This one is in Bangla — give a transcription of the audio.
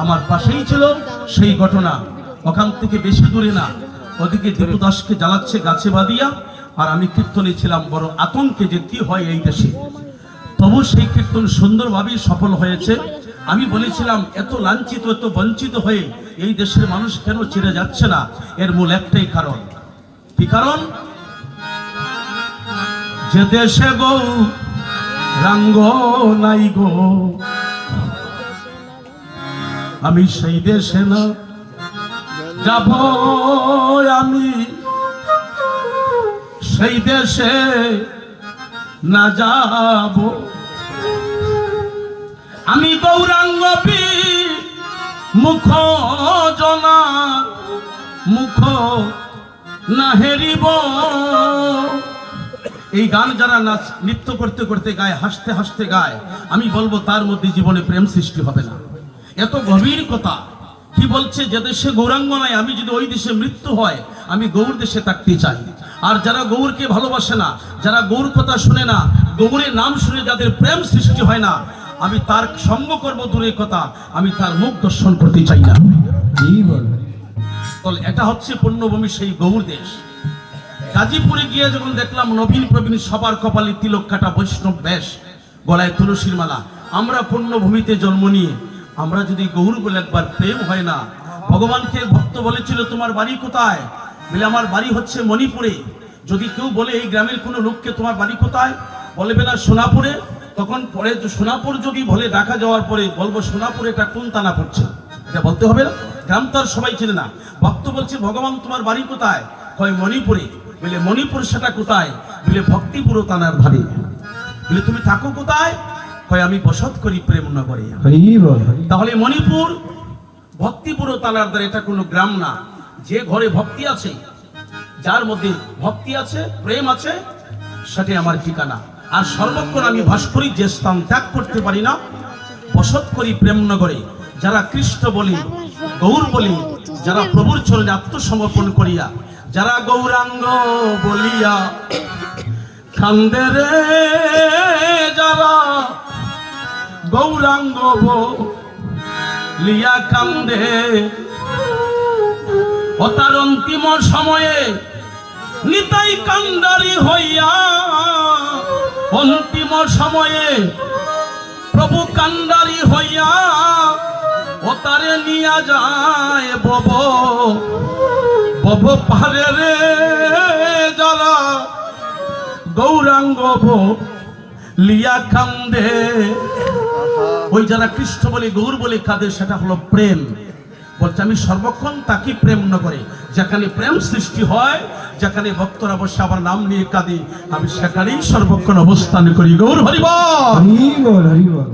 আমার পাশেই ছিল সেই ঘটনা। ওখান থেকে বেশি দূরে না, ওদিকে দেবদাসকে জ্বালাচ্ছে গাছে বাঁধিয়া, আর আমি কীর্তনে ছিলাম বড় আতঙ্কে যে কি হয় এই দেশে। তবু সেই কীর্তন সুন্দরভাবে সফল হয়েছে। আমি বলেছিলাম এত লাঞ্ছিত এত বঞ্চিত হয়ে এই দেশের মানুষ কেন ছেড়ে যাচ্ছে না? এর মূল একটাই কারণ। কি কারণ? যে দেশে গৌরাঙ্গ নাই গো, আমি সেই দেশে না যাব, আমি সেই দেশে না যাব। আমি গৌরাঙ্গ মুখ জনা মুখ না হেরিব। এই গান যারা নাচ নৃত্য করতে করতে গায়, হাসতে হাসতে গায়, আমি বলবো তার মধ্যে জীবনে প্রেম সৃষ্টি হবে না। এত গভীর কথা। কি বলছে? যে দেশে গৌরাঙ্গ নাই, আমি যদি ওই দেশে মৃত্যু হয়, আমি গৌর দেশে থাকতে চাই। আর যারা গৌরকে ভালোবাসে না, যারা গৌর কথা শুনে না, গৌরের নাম শুনে যাদের প্রেম সৃষ্টি হয় না, আমি তার সঙ্গ করবো দূরের কথা, আমি তার মুখ দর্শন করতে চাই না। এটা হচ্ছে পুণ্যভূমি সেই গৌর দেশ। গাজীপুরে গিয়ে যখন দেখলাম নবীন প্রবীণ সবার কপালে তিলক কাটা বৈষ্ণব বেশ, গলায় তুলসীর মালা। আমরা পুণ্যভূমিতে জন্ম নিয়ে আমরা যদি গৌর বলে একবার প্রেম হয় না। ভগবানকে ভক্ত বলেছিল তোমার বাড়ি কোথায়? বলে আমার বাড়ি হচ্ছে মণিপুরে। যদি কেউ বলে এই গ্রামের কোনো লোককে তোমার বাড়ি কোথায়, বলবে না সোনাপুরে। তখন পরে সোনাপুর যদি বলে ডাকা যাওয়ার পরে বলবো সোনাপুরে এটা কোন থানা পড়ছে, এটা বলতে হবে না। গ্রাম তো আর সবাই চেনে না। ভক্ত বলছে ভগবান তোমার বাড়ি কোথায়? কয় মণিপুরে। বলে মণিপুর সেটা কোথায়? বলে ভক্তিপুর থানার ধারে। বলে তুমি থাকো কোথায়? কয় আমি বসত করি প্রেমনগরে। তাহলে মণিপুর ভক্তিপুর থানার ধারে, এটা কোনো গ্রাম না। যে ঘরে ভক্তি আছে, যার মধ্যে ভক্তি আছে, প্রেম আছে, সেটাই আমার ঠিকানা। আর সর্বক্ষণ আমি বাস করি যে স্থান ত্যাগ করতে পারি না, বসত করি প্রেমনগরে। যারা কৃষ্ণ বলি, গৌর বলি, যারা প্রভুর চরণে আত্মসমর্পণ করিয়া, যারা গৌরাঙ্গ বলিয়া কান্দে রে, যারা গৌরাঙ্গ বলিয়া কান্দে, ও তার অন্তিম সময়ে নিতাই কান্ডারি হইয়া, অন্তিম সময়ে প্রভু কান্ডারি হইয়া, ও তারে নিয়া যায় বব বব পারে রে, যারা গৌরাঙ্গ লিয়া কান্দে। ওই যারা কৃষ্ণ বলে গৌর বলে কাঁদে, সেটা হলো প্রেম। বলছে আমি সর্বক্ষণ তাকে প্রেম না করে, যেখানে প্রেম সৃষ্টি হয়, যেখানে ভক্তরা বসে আমার নাম নিয়ে কাঁদে, আমি সেখানেই সর্বক্ষণ অবস্থান করি। গৌর হরি বল, হরি বল, হরি বল।